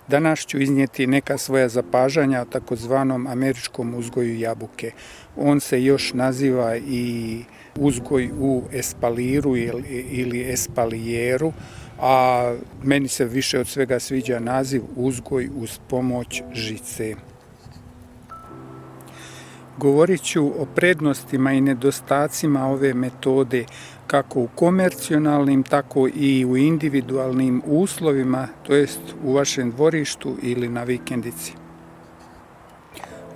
Danas ću iznijeti neka svoja zapažanja o takozvanom američkom uzgoju jabuke. On se još naziva i uzgoj u espaliru ili espalijeru, a meni se više od svega sviđa naziv uzgoj uz pomoć žice. Govorit ću o prednostima i nedostacima ove metode kako u komercionalnim, tako i u individualnim uslovima, to jest u vašem dvorištu ili na vikendici.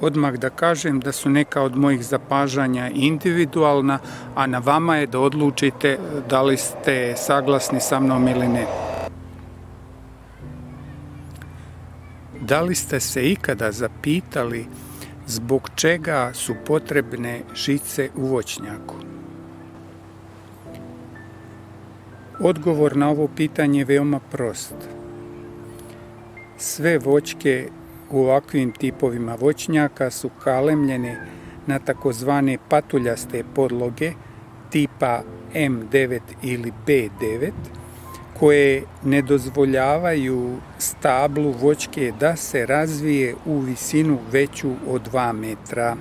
Odmah da kažem da su neka od mojih zapažanja individualna, a na vama je da odlučite da li ste saglasni sa mnom ili ne. Da li ste se ikada zapitali zbog čega su potrebne žice u voćnjaku? Odgovor na ovo pitanje je veoma prost. Sve voćke u ovakvim tipovima voćnjaka su kalemljene na takozvane patuljaste podloge tipa M9 ili B9, koje ne dozvoljavaju stablu voćke da se razvije u visinu veću od 2 metra.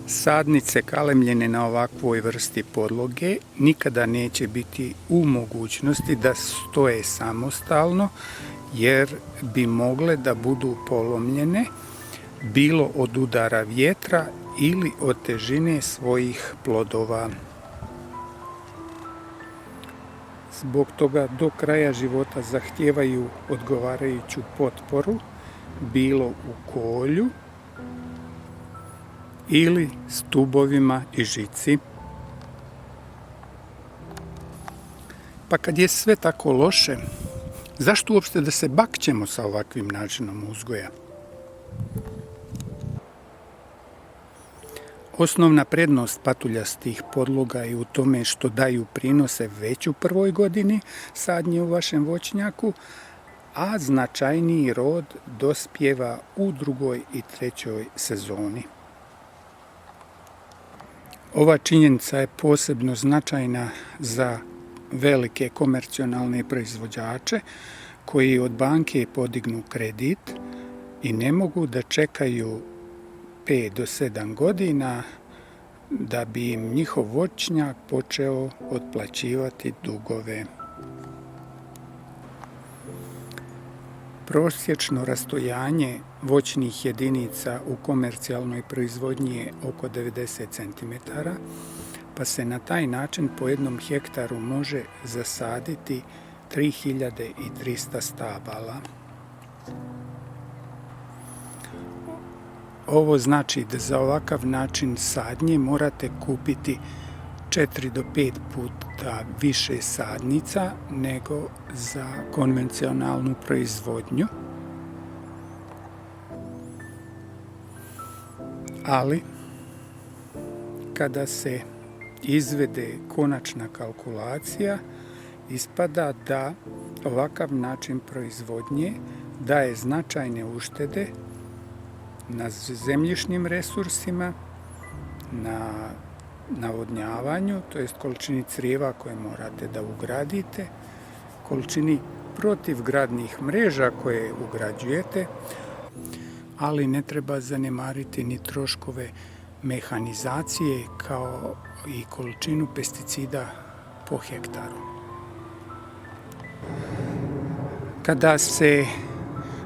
Sadnice kalemljene na ovakvoj vrsti podloge nikada neće biti u mogućnosti da stoje samostalno, jer bi mogle da budu polomljene bilo od udara vjetra ili od težine svojih plodova. Zbog toga do kraja života zahtijevaju odgovarajuću potporu, bilo u kolju ili stubovima i žici. Pa kad je sve tako loše, zašto uopšte da se bakćemo sa ovakvim načinom uzgoja? Osnovna prednost patuljastih podloga je u tome što daju prinose već u prvoj godini sadnje u vašem voćnjaku, a značajniji rod dospijeva u 2. i 3. sezoni. Ova činjenica je posebno značajna za velike komercionalne proizvođače koji od banke podignu kredit i ne mogu da čekaju 5 do 7 godina da bi im njihov voćnjak počeo otplaćivati dugove. Prosječno rastojanje voćnih jedinica u komercijalnoj proizvodnji je oko 90 cm, pa se na taj način po jednom hektaru može zasaditi 3300 stabala. Ovo znači da za ovakav način sadnje morate kupiti 4 do 5 puta više sadnica nego za konvencionalnu proizvodnju. Ali, kada se izvede konačna kalkulacija, ispada da ovakav način proizvodnje daje značajne uštede na zemljišnim resursima, na navodnjavanju, to jest količini crijeva koje morate da ugradite, količini protivgradnih mreža koje ugrađujete, ali ne treba zanemariti ni troškove mehanizacije kao i količinu pesticida po hektaru. Kada se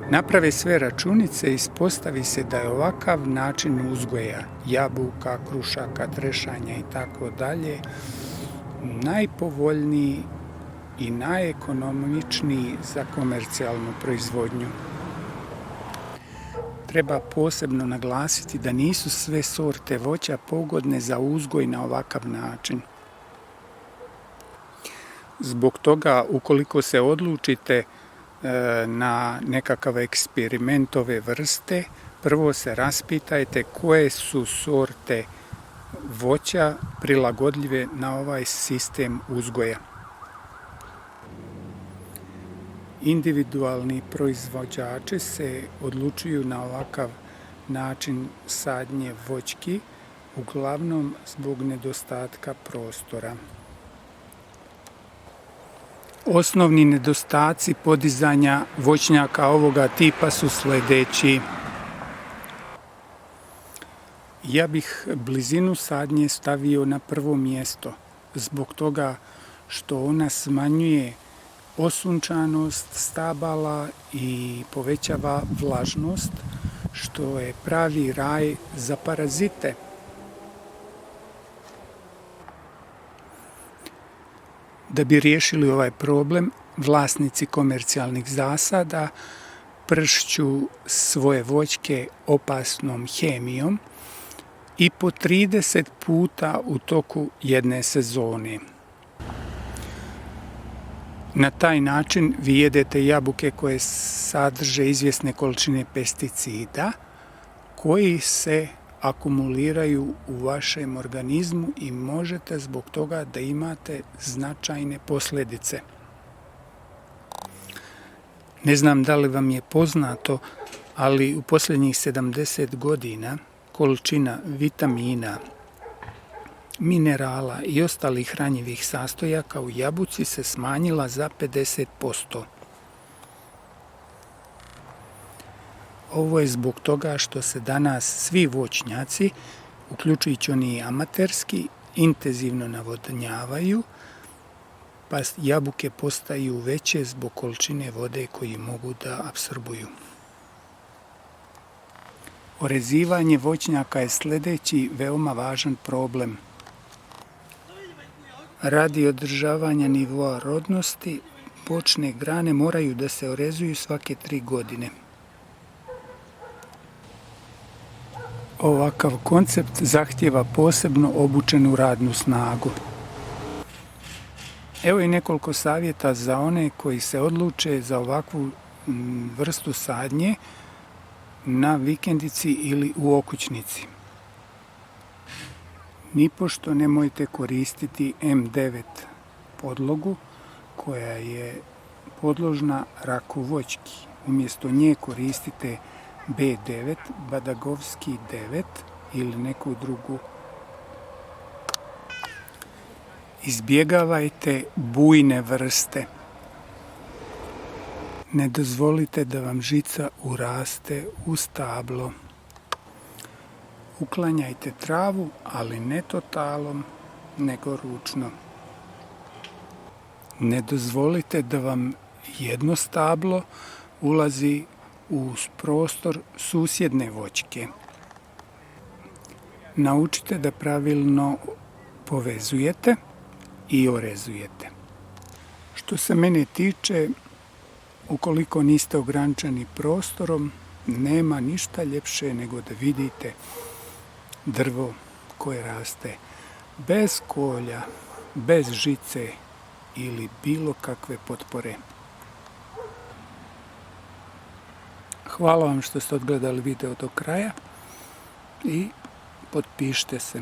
naprave sve računice, ispostavi se da je ovakav način uzgoja jabuka, krušaka, trešanja i tako dalje najpovoljniji i najekonomičniji za komercijalnu proizvodnju. Treba posebno naglasiti da nisu sve sorte voća pogodne za uzgoj na ovakav način. Zbog toga, ukoliko se odlučite na nekakav eksperiment ove vrste, prvo se raspitajte koje su sorte voća prilagodljive na ovaj sistem uzgoja. Individualni proizvođači se odlučuju na ovakav način sadnje voćki, uglavnom zbog nedostatka prostora. Osnovni nedostaci podizanja voćnjaka ovoga tipa su sljedeći. Ja bih blizinu sadnje stavio na prvo mjesto, zbog toga što ona smanjuje osunčanost stabala i povećava vlažnost, što je pravi raj za parazite. Da bi riješili ovaj problem, vlasnici komercijalnih zasada pršću svoje voćke opasnom hemijom i po 30 puta u toku jedne sezone. Na taj način vi jedete jabuke koje sadrže izvjesne količine pesticida koji se akumuliraju u vašem organizmu i možete zbog toga da imate značajne posljedice. Ne znam da li vam je poznato, ali u posljednjih 70 godina količina vitamina, minerala i ostalih hranjivih sastojaka u jabuci se smanjila za 50%. Ovo je zbog toga što se danas svi voćnjaci, uključujući oni amaterski, intenzivno navodnjavaju, pa jabuke postaju veće zbog količine vode koju mogu da apsorbuju. Orezivanje voćnjaka je sljedeći veoma važan problem. Radi održavanja nivoa rodnosti, bočne grane moraju da se orezuju svake 3 godine. Ovakav koncept zahtijeva posebno obučenu radnu snagu. Evo i nekoliko savjeta za one koji se odluče za ovakvu vrstu sadnje na vikendici ili u okućnici. Nipošto nemojte koristiti M9 podlogu koja je podložna raku voćki. Umjesto nje koristite B9, Badagovski 9 ili neku drugu. Izbjegavajte bujne vrste. Ne dozvolite da vam žica uraste u stablo. Uklanjajte travu, ali ne totalom, nego ručno. Ne dozvolite da vam jedno stablo ulazi u prostor susjedne voćke. Naučite da pravilno povezujete i orezujete. Što se mene tiče, ukoliko niste ograničeni prostorom, nema ništa ljepše nego da vidite drvo koje raste bez kolja, bez žice ili bilo kakve potpore. Hvala vam što ste odgledali video do kraja i potpišite se.